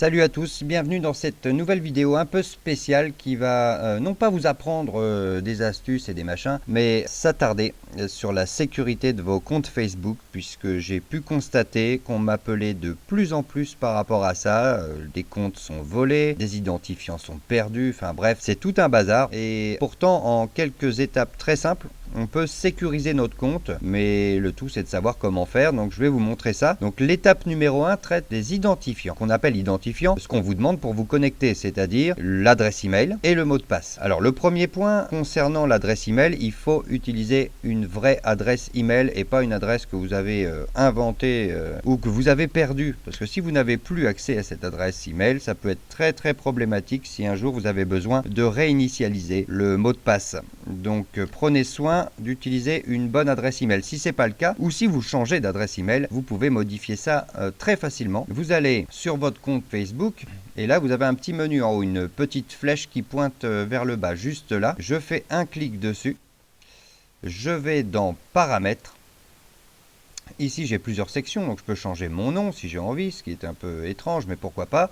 Salut à tous, bienvenue dans cette nouvelle vidéo un peu spéciale qui va non pas vous apprendre des astuces et des machins, mais s'attarder sur la sécurité de vos comptes Facebook, puisque j'ai pu constater qu'on m'appelait de plus en plus par rapport à ça. Des comptes sont volés, des identifiants sont perdus, enfin bref, c'est tout un bazar. Et pourtant, en quelques étapes très simples, on peut sécuriser notre compte, mais le tout c'est de savoir comment faire, donc je vais vous montrer ça. Donc l'étape numéro 1 traite des identifiants, qu'on appelle identifiants, ce qu'on vous demande pour vous connecter, c'est-à-dire l'adresse email et le mot de passe. Alors le premier point concernant l'adresse email, il faut utiliser une vraie adresse email et pas une adresse que vous avez inventée ou que vous avez perdue, parce que si vous n'avez plus accès à cette adresse email, ça peut être très problématique si un jour vous avez besoin de réinitialiser le mot de passe. Donc prenez soin d'utiliser une bonne adresse email. Si ce n'est pas le cas, ou si vous changez d'adresse email, vous pouvez modifier ça très facilement. Vous allez sur votre compte Facebook et là vous avez un petit menu en haut, une petite flèche qui pointe vers le bas, juste là. Je fais un clic dessus. Je vais dans Paramètres. Ici j'ai plusieurs sections, donc je peux changer mon nom si j'ai envie, ce qui est un peu étrange, mais pourquoi pas.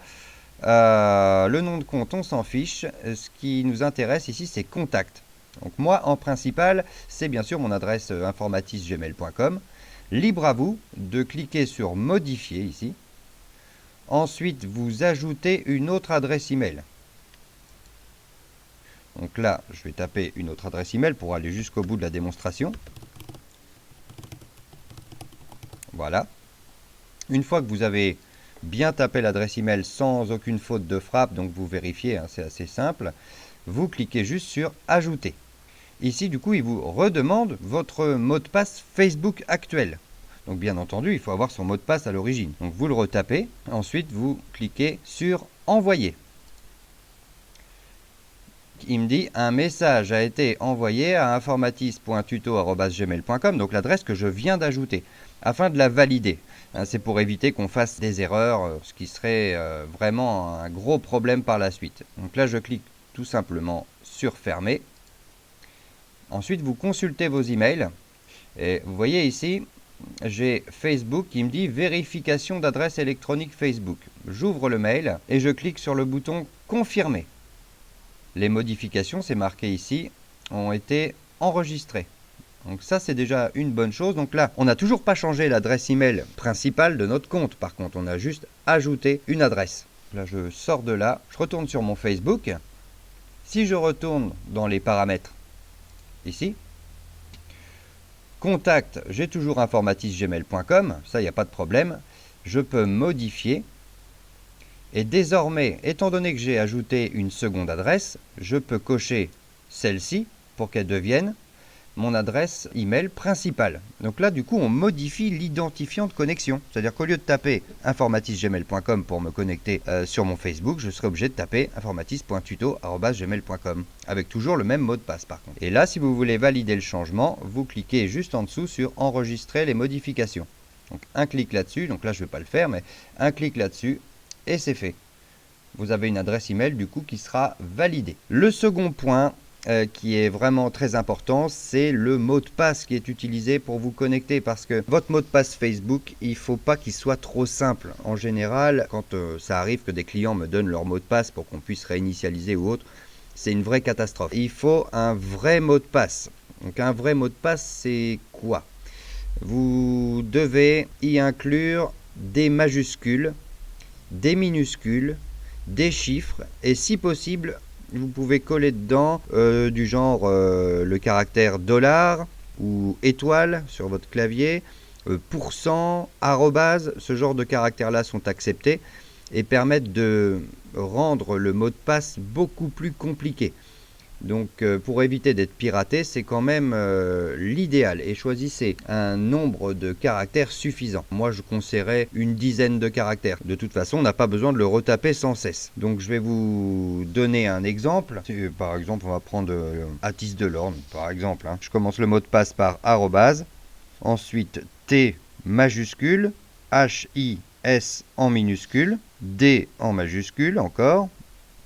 Le nom de compte, on s'en fiche. Ce qui nous intéresse ici, c'est Contact. Donc moi, en principal, c'est bien sûr mon adresse informatisgmail.com. Libre à vous de cliquer sur Modifier ici. Ensuite, vous ajoutez une autre adresse email. Donc là, je vais taper une autre adresse email pour aller jusqu'au bout de la démonstration. Voilà. Une fois que vous avez bien tapé l'adresse email sans aucune faute de frappe, donc vous vérifiez, hein, c'est assez simple, vous cliquez juste sur Ajouter. Ici, du coup, il vous redemande votre mot de passe Facebook actuel. Donc, bien entendu, il faut avoir son mot de passe à l'origine. Donc, vous le retapez. Ensuite, vous cliquez sur Envoyer. Il me dit un message a été envoyé à informatis.tuto@gmail.com, donc l'adresse que je viens d'ajouter, afin de la valider. C'est pour éviter qu'on fasse des erreurs, ce qui serait vraiment un gros problème par la suite. Donc là, je clique tout simplement sur Fermer. Ensuite, vous consultez vos emails et vous voyez ici, j'ai Facebook qui me dit vérification d'adresse électronique Facebook. J'ouvre le mail et je clique sur le bouton confirmer. Les modifications, c'est marqué ici, ont été enregistrées. Donc ça, c'est déjà une bonne chose. Donc là, on n'a toujours pas changé l'adresse email principale de notre compte. Par contre, on a juste ajouté une adresse. Là, je sors de là, je retourne sur mon Facebook. Si je retourne dans les paramètres, ici, Contact, j'ai toujours informatisgmail.com, ça il n'y a pas de problème. Je peux modifier. Et désormais, étant donné que j'ai ajouté une seconde adresse, je peux cocher celle-ci pour qu'elle devienne mon adresse email principale. Donc là, du coup, on modifie l'identifiant de connexion. C'est-à-dire qu'au lieu de taper informatisgmail.com pour me connecter sur mon Facebook, je serai obligé de taper informatis.tuto@gmail.com avec toujours le même mot de passe par contre. Et là, si vous voulez valider le changement, vous cliquez juste en dessous sur enregistrer les modifications. Donc un clic là-dessus, donc là je ne vais pas le faire, mais un clic là-dessus et c'est fait. Vous avez une adresse email du coup qui sera validée. Le second point qui est vraiment très important, c'est le mot de passe qui est utilisé pour vous connecter, parce que votre mot de passe Facebook, il ne faut pas qu'il soit trop simple. En général, quand ça arrive que des clients me donnent leur mot de passe pour qu'on puisse réinitialiser ou autre, c'est une vraie catastrophe. Il faut un vrai mot de passe. Donc un vrai mot de passe, c'est quoi? Vous devez y inclure des majuscules, des minuscules, des chiffres et si possible vous pouvez coller dedans du genre le caractère dollar ou étoile sur votre clavier, pourcent, arrobase, ce genre de caractères là sont acceptés et permettent de rendre le mot de passe beaucoup plus compliqué. Donc pour éviter d'être piraté, c'est quand même l'idéal, et choisissez un nombre de caractères suffisant. Moi je conseillerais une dizaine de caractères. De toute façon, on n'a pas besoin de le retaper sans cesse. Donc je vais vous donner un exemple. Par exemple, on va prendre Atis Delorme, par exemple. Je commence le mot de passe par arrobase, ensuite T majuscule, H-I-S en minuscule, D en majuscule encore,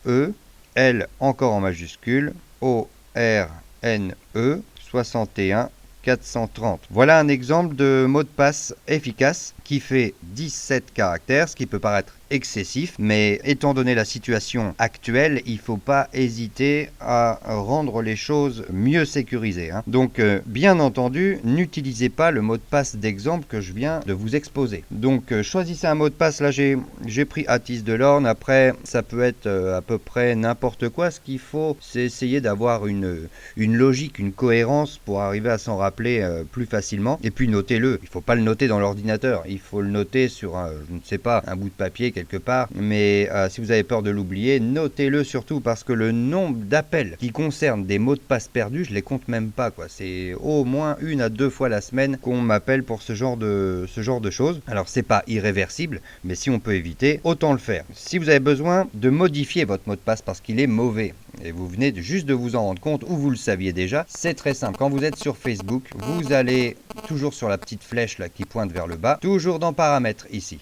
E, L encore en majuscule, O, R, N, E, 61 430. Voilà un exemple de mot de passe efficace qui fait 17 caractères, ce qui peut paraître excessif, mais étant donné la situation actuelle, il ne faut pas hésiter à rendre les choses mieux sécurisées. Donc, bien entendu, n'utilisez pas le mot de passe d'exemple que je viens de vous exposer. Donc, choisissez un mot de passe. Là, j'ai pris Atis Delorme. Après, ça peut être à peu près n'importe quoi. Ce qu'il faut, c'est essayer d'avoir une logique, une cohérence pour arriver à s'en rappeler plus facilement. Et puis, notez-le. Il ne faut pas le noter dans l'ordinateur. Il faut le noter sur, je ne sais pas, un bout de papier, quelque part, mais si vous avez peur de l'oublier, notez-le surtout parce que le nombre d'appels qui concernent des mots de passe perdus, je les compte même pas, quoi. C'est au moins 1 à 2 fois la semaine qu'on m'appelle pour ce genre de choses. Alors c'est pas irréversible, mais si on peut éviter, autant le faire. Si vous avez besoin de modifier votre mot de passe parce qu'il est mauvais, et vous venez juste de vous en rendre compte ou vous le saviez déjà, c'est très simple. Quand vous êtes sur Facebook, vous allez toujours sur la petite flèche là qui pointe vers le bas, toujours dans paramètres ici.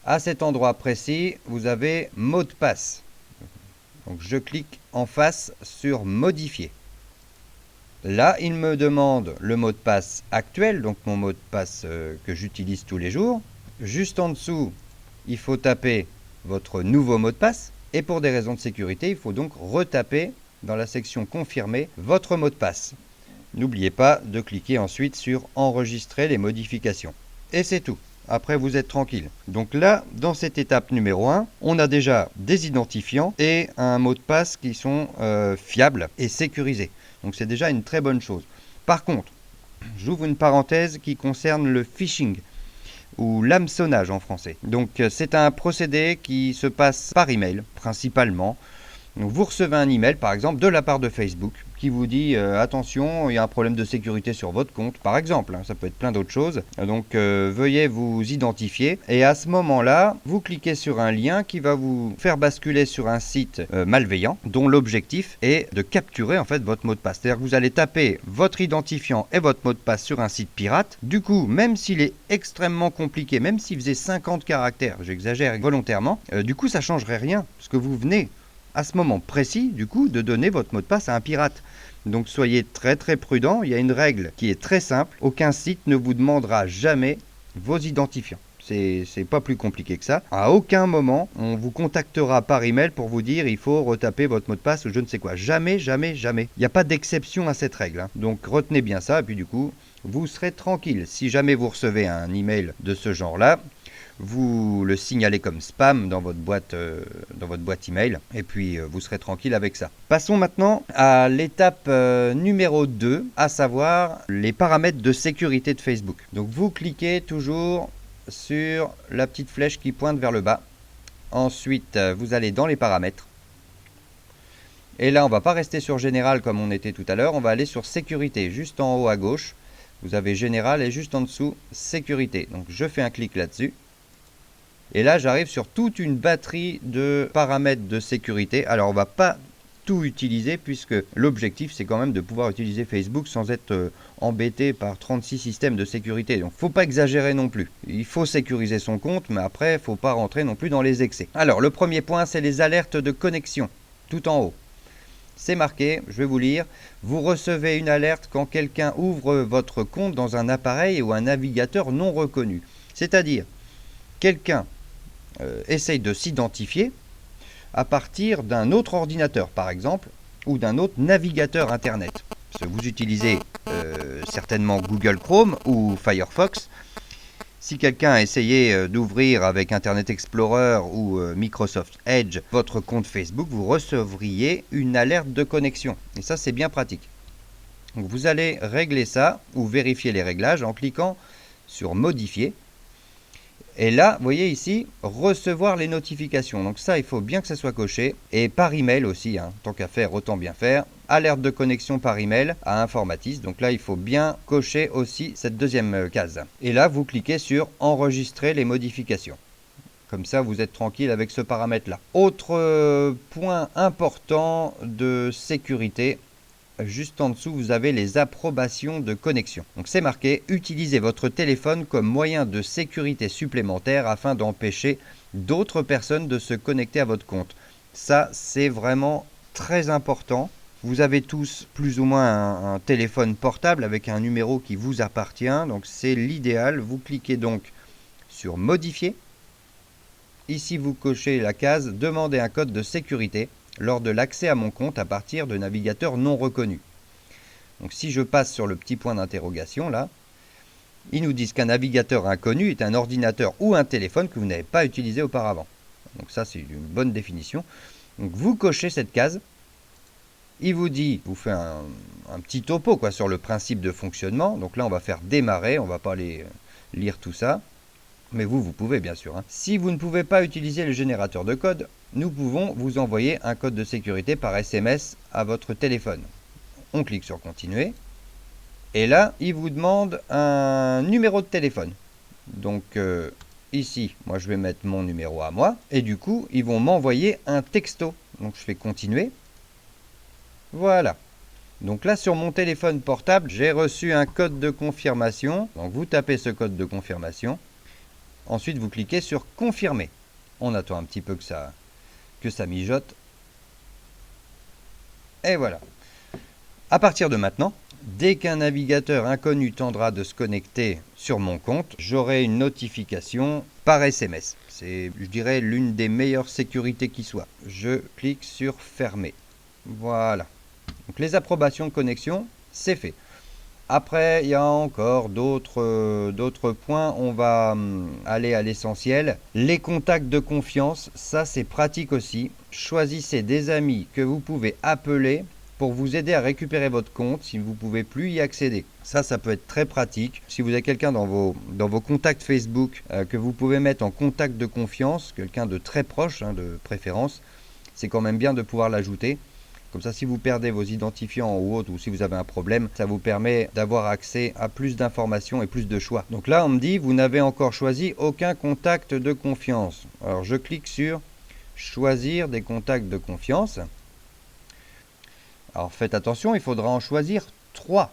À cet endroit précis, vous avez mot de passe. Donc je clique en face sur modifier. Là, il me demande le mot de passe actuel, donc mon mot de passe que j'utilise tous les jours. Juste en dessous, il faut taper votre nouveau mot de passe. Et pour des raisons de sécurité, il faut donc retaper dans la section confirmer votre mot de passe. N'oubliez pas de cliquer ensuite sur enregistrer les modifications. Et c'est tout. Après, vous êtes tranquille. Donc là, dans cette étape numéro 1, on a déjà des identifiants et un mot de passe qui sont fiables et sécurisés. Donc c'est déjà une très bonne chose. Par contre, j'ouvre une parenthèse qui concerne le phishing ou l'hameçonnage en français. Donc c'est un procédé qui se passe par email principalement. Donc, vous recevez un email par exemple de la part de Facebook qui vous dit attention, il y a un problème de sécurité sur votre compte par exemple, ça peut être plein d'autres choses, donc veuillez vous identifier et à ce moment là vous cliquez sur un lien qui va vous faire basculer sur un site malveillant dont l'objectif est de capturer en fait votre mot de passe. C'est-à-dire que vous allez taper votre identifiant et votre mot de passe sur un site pirate. Du coup, même s'il est extrêmement compliqué, même s'il faisait 50 caractères, j'exagère volontairement, du coup ça ne changerait rien parce que vous venez à ce moment précis, du coup, de donner votre mot de passe à un pirate. Donc soyez très très prudent, il y a une règle qui est très simple, aucun site ne vous demandera jamais vos identifiants. C'est pas plus compliqué que ça. À aucun moment, on vous contactera par email pour vous dire il faut retaper votre mot de passe ou je ne sais quoi. Jamais, jamais, jamais. Il n'y a pas d'exception à cette règle. Donc retenez bien ça et puis du coup, vous serez tranquille. Si jamais vous recevez un email de ce genre-là, vous le signalez comme spam dans votre boîte email et puis vous serez tranquille avec ça. Passons maintenant à l'étape numéro 2, à savoir les paramètres de sécurité de Facebook. Donc vous cliquez toujours sur la petite flèche qui pointe vers le bas. Ensuite, vous allez dans les paramètres. Et là, on ne va pas rester sur général comme on était tout à l'heure, on va aller sur sécurité, juste en haut à gauche. Vous avez général et juste en dessous sécurité. Donc je fais un clic là-dessus. Et là, j'arrive sur toute une batterie de paramètres de sécurité. Alors, on ne va pas tout utiliser puisque l'objectif, c'est quand même de pouvoir utiliser Facebook sans être embêté par 36 systèmes de sécurité. Donc, il ne faut pas exagérer non plus. Il faut sécuriser son compte, mais après, il ne faut pas rentrer non plus dans les excès. Alors, le premier point, c'est les alertes de connexion, tout en haut. C'est marqué, je vais vous lire. Vous recevez une alerte quand quelqu'un ouvre votre compte dans un appareil ou un navigateur non reconnu. C'est-à-dire, quelqu'un essaye de s'identifier à partir d'un autre ordinateur, par exemple, ou d'un autre navigateur Internet. Parce que vous utilisez certainement Google Chrome ou Firefox. Si quelqu'un a essayé d'ouvrir avec Internet Explorer ou Microsoft Edge votre compte Facebook, vous recevriez une alerte de connexion. Et ça, c'est bien pratique. Donc, vous allez régler ça ou vérifier les réglages en cliquant sur Modifier. Et là, vous voyez ici, recevoir les notifications. Donc ça, il faut bien que ça soit coché. Et par email aussi, tant qu'à faire, autant bien faire. Alerte de connexion par email à Informatis. Donc là, il faut bien cocher aussi cette deuxième case. Et là, vous cliquez sur enregistrer les modifications. Comme ça, vous êtes tranquille avec ce paramètre-là. Autre point important de sécurité. Juste en dessous, vous avez les approbations de connexion. Donc c'est marqué « Utilisez votre téléphone comme moyen de sécurité supplémentaire afin d'empêcher d'autres personnes de se connecter à votre compte ». Ça, c'est vraiment très important. Vous avez tous plus ou moins un téléphone portable avec un numéro qui vous appartient, donc c'est l'idéal. Vous cliquez donc sur Modifier. Ici, vous cochez la case Demander un code de sécurité lors de l'accès à mon compte à partir de navigateurs non reconnus. Donc si je passe sur le petit point d'interrogation là, ils nous disent qu'un navigateur inconnu est un ordinateur ou un téléphone que vous n'avez pas utilisé auparavant. Donc ça, c'est une bonne définition. Donc vous cochez cette case. Il vous dit, vous fait un petit topo quoi, sur le principe de fonctionnement. Donc là, on va faire démarrer, on ne va pas aller lire tout ça. Mais vous pouvez bien sûr. Hein. Si vous ne pouvez pas utiliser le générateur de code, nous pouvons vous envoyer un code de sécurité par SMS à votre téléphone. On clique sur Continuer. Et là, il vous demande un numéro de téléphone. Donc ici, moi je vais mettre mon numéro à moi. Et du coup, ils vont m'envoyer un texto. Donc je fais Continuer. Voilà. Donc là, sur mon téléphone portable, j'ai reçu un code de confirmation. Donc vous tapez ce code de confirmation. Ensuite, vous cliquez sur Confirmer. On attend un petit peu que ça mijote. Et voilà. À partir de maintenant, dès qu'un navigateur inconnu tentera de se connecter sur mon compte, j'aurai une notification par SMS. C'est, je dirais, l'une des meilleures sécurités qui soit. Je clique sur Fermer. Voilà. Donc les approbations de connexion, c'est fait. Après, il y a encore d'autres points. On va aller à l'essentiel. Les contacts de confiance, ça c'est pratique aussi. Choisissez des amis que vous pouvez appeler pour vous aider à récupérer votre compte si vous ne pouvez plus y accéder. Ça peut être très pratique. Si vous avez quelqu'un dans vos contacts Facebook que vous pouvez mettre en contact de confiance, quelqu'un de très proche, hein, de préférence, c'est quand même bien de pouvoir l'ajouter. Comme ça, si vous perdez vos identifiants ou autres, ou si vous avez un problème, ça vous permet d'avoir accès à plus d'informations et plus de choix. Donc là, on me dit, vous n'avez encore choisi aucun contact de confiance. Alors, je clique sur Choisir des contacts de confiance. Alors, faites attention, il faudra en choisir 3.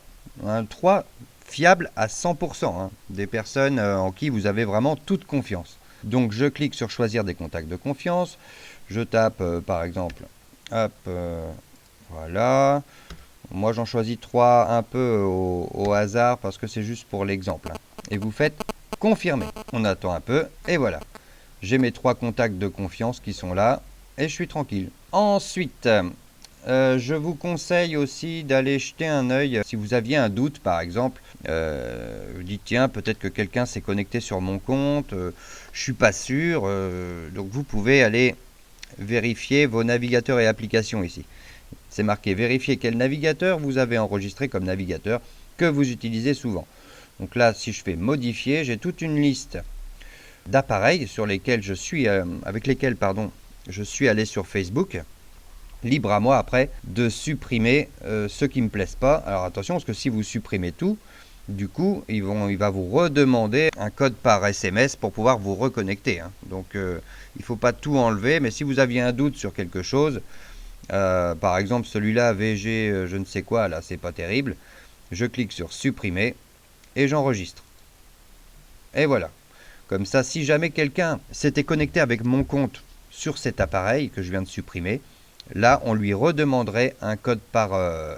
3 fiables à 100%. Hein, des personnes en qui vous avez vraiment toute confiance. Donc, je clique sur Choisir des contacts de confiance. Je tape, par exemple, hop... voilà. Moi, j'en choisis 3 un peu au hasard parce que c'est juste pour l'exemple. Et vous faites confirmer. On attend un peu et voilà. J'ai mes 3 contacts de confiance qui sont là et je suis tranquille. Ensuite, je vous conseille aussi d'aller jeter un œil. Si vous aviez un doute, par exemple, vous dites tiens, peut-être que quelqu'un s'est connecté sur mon compte, je suis pas sûr. Donc, vous pouvez aller vérifier vos navigateurs et applications ici. C'est marqué vérifier quel navigateur vous avez enregistré comme navigateur que vous utilisez souvent. Donc là, si je fais modifier, j'ai toute une liste d'appareils sur lesquels avec lesquels je suis allé sur Facebook. Libre à moi après de supprimer ceux qui ne me plaisent pas. Alors attention, parce que si vous supprimez tout, du coup, il va vous redemander un code par SMS pour pouvoir vous reconnecter. Hein. Donc il ne faut pas tout enlever, mais si vous aviez un doute sur quelque chose, par exemple celui-là VG je ne sais quoi, là c'est pas terrible, je clique sur supprimer et j'enregistre. Et voilà. Comme ça, si jamais quelqu'un s'était connecté avec mon compte sur cet appareil que je viens de supprimer, là on lui redemanderait un code par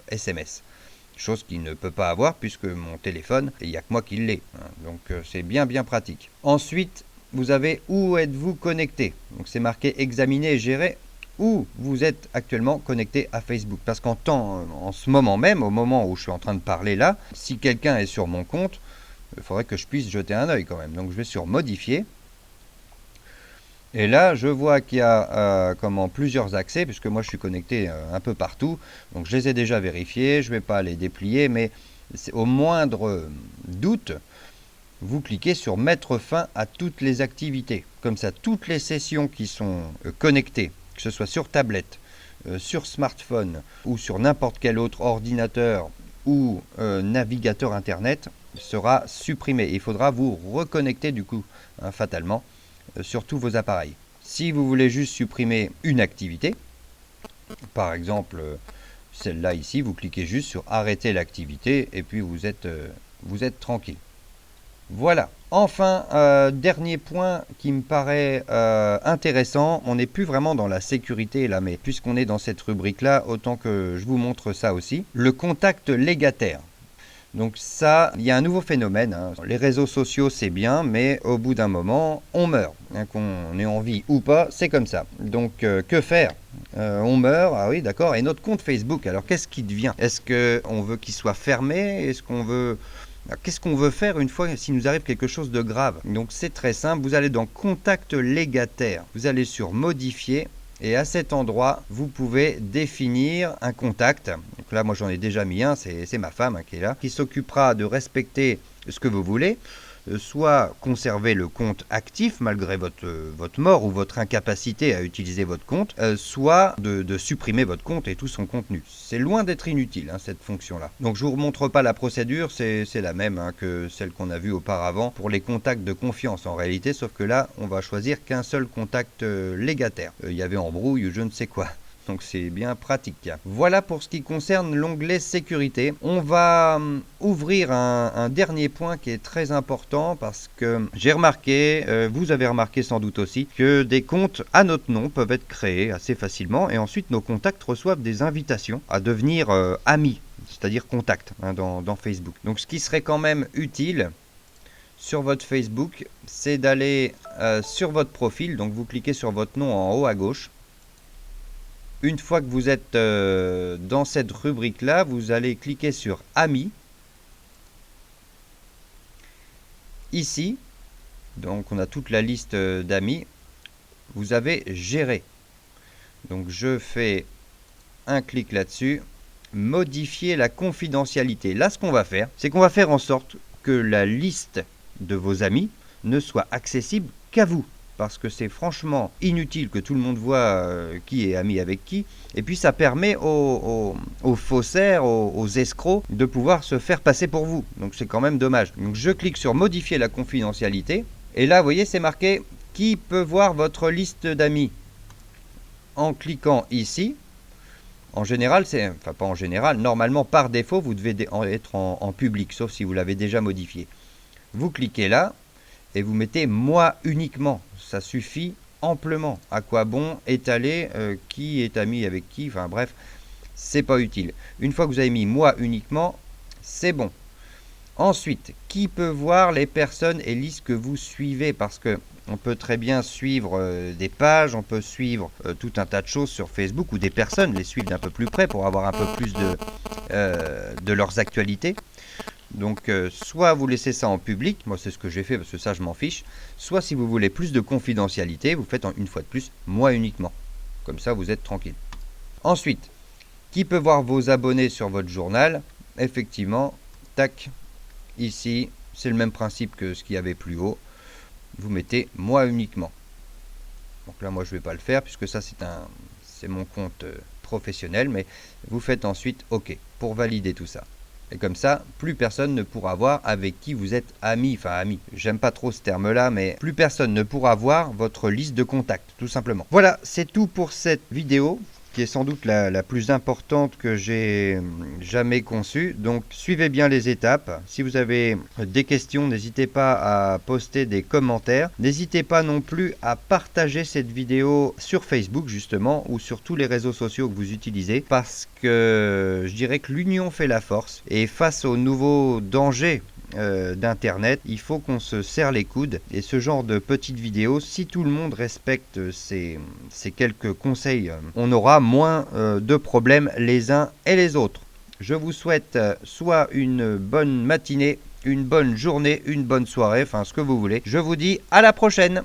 SMS. Chose qu'il ne peut pas avoir puisque mon téléphone, il n'y a que moi qui l'ai. Hein. Donc c'est bien pratique. Ensuite, vous avez où êtes-vous connecté. Donc c'est marqué examiner et gérer où vous êtes actuellement connecté à Facebook. Parce en ce moment même, au moment où je suis en train de parler là, si quelqu'un est sur mon compte, il faudrait que je puisse jeter un œil quand même. Donc je vais sur modifier. Et là, je vois qu'il y a plusieurs accès, puisque moi je suis connecté un peu partout. Donc je les ai déjà vérifiés, je ne vais pas les déplier, mais au moindre doute, vous cliquez sur mettre fin à toutes les activités. Comme ça, toutes les sessions qui sont connectées, que ce soit sur tablette, sur smartphone ou sur n'importe quel autre ordinateur ou navigateur internet, sera supprimé. Il faudra vous reconnecter du coup, hein, fatalement, sur tous vos appareils. Si vous voulez juste supprimer une activité, par exemple celle-là ici, vous cliquez juste sur arrêter l'activité et puis vous êtes tranquille. Voilà. Enfin, dernier point qui me paraît intéressant, on n'est plus vraiment dans la sécurité là, mais puisqu'on est dans cette rubrique-là, autant que je vous montre ça aussi. Le contact légataire. Donc ça, il y a un nouveau phénomène. Hein. Les réseaux sociaux, c'est bien, mais au bout d'un moment, on meurt. Hein, qu'on ait envie ou pas, c'est comme ça. Donc que faire? On meurt, ah oui, d'accord. Et notre compte Facebook, alors qu'est-ce qui devient? Est-ce qu'on veut qu'il soit fermé? Est-ce qu'on veut... Qu'est-ce qu'on veut faire une fois s'il nous arrive quelque chose de grave? Donc c'est très simple, vous allez dans Contact légataire, vous allez sur Modifier, et à cet endroit, vous pouvez définir un contact. Donc là, moi j'en ai déjà mis un, c'est ma femme qui est là, qui s'occupera de respecter ce que vous voulez. Soit conserver le compte actif malgré votre mort ou votre incapacité à utiliser votre compte, soit de supprimer votre compte et tout son contenu. C'est loin d'être inutile, hein, cette fonction-là. Donc je ne vous remontre pas la procédure, c'est la même hein, que celle qu'on a vue auparavant pour les contacts de confiance en réalité, sauf que là, on va choisir qu'un seul contact légataire. Il y avait embrouille ou je ne sais quoi. Donc c'est bien pratique. Voilà pour ce qui concerne l'onglet sécurité. On va ouvrir un dernier point qui est très important parce que j'ai remarqué, vous avez remarqué sans doute aussi, que des comptes à notre nom peuvent être créés assez facilement et ensuite nos contacts reçoivent des invitations à devenir amis, c'est-à-dire contacts hein, dans Facebook. Donc ce qui serait quand même utile sur votre Facebook, c'est d'aller sur votre profil, donc vous cliquez sur votre nom en haut à gauche. Une fois que vous êtes dans cette rubrique-là, vous allez cliquer sur Amis. Ici, donc on a toute la liste d'amis. Vous avez Gérer. Donc je fais un clic là-dessus. Modifier la confidentialité. Là, ce qu'on va faire, c'est qu'on va faire en sorte que la liste de vos amis ne soit accessible qu'à vous. Parce que c'est franchement inutile que tout le monde voit qui est ami avec qui. Et puis ça permet aux faussaires, aux escrocs, de pouvoir se faire passer pour vous. Donc c'est quand même dommage. Donc je clique sur modifier la confidentialité. Et là, vous voyez, c'est marqué qui peut voir votre liste d'amis. En cliquant ici, en général, enfin pas en général, normalement par défaut, vous devez être en public, sauf si vous l'avez déjà modifié. Vous cliquez là et vous mettez moi uniquement. Ça suffit amplement. À quoi bon étaler qui est ami avec qui? Enfin bref, c'est pas utile. Une fois que vous avez mis moi uniquement, c'est bon. Ensuite, qui peut voir les personnes et listes que vous suivez? Parce que on peut très bien suivre des pages, on peut suivre tout un tas de choses sur Facebook ou des personnes les suivre d'un peu plus près pour avoir un peu plus de leurs actualités. Donc soit vous laissez ça en public, moi c'est ce que j'ai fait parce que ça je m'en fiche, soit si vous voulez plus de confidentialité, vous faites une fois de plus, moi uniquement. Comme ça vous êtes tranquille. Ensuite, qui peut voir vos abonnés sur votre journal? Effectivement, tac, ici, c'est le même principe que ce qu'il y avait plus haut. Vous mettez moi uniquement. Donc là moi je ne vais pas le faire puisque ça c'est mon compte professionnel, mais vous faites ensuite OK pour valider tout ça. Et comme ça, plus personne ne pourra voir avec qui vous êtes ami. Enfin, ami, j'aime pas trop ce terme-là, mais plus personne ne pourra voir votre liste de contacts, tout simplement. Voilà, c'est tout pour cette vidéo, qui est sans doute la plus importante que j'ai jamais conçue. Donc, suivez bien les étapes. Si vous avez des questions, n'hésitez pas à poster des commentaires. N'hésitez pas non plus à partager cette vidéo sur Facebook, justement, ou sur tous les réseaux sociaux que vous utilisez, parce que je dirais que l'union fait la force. Et face aux nouveaux dangers d'internet, il faut qu'on se serre les coudes et ce genre de petites vidéos, si tout le monde respecte ces quelques conseils, on aura moins de problèmes les uns et les autres. Je vous souhaite soit une bonne matinée, une bonne journée, une bonne soirée, enfin ce que vous voulez. Je vous dis à la prochaine.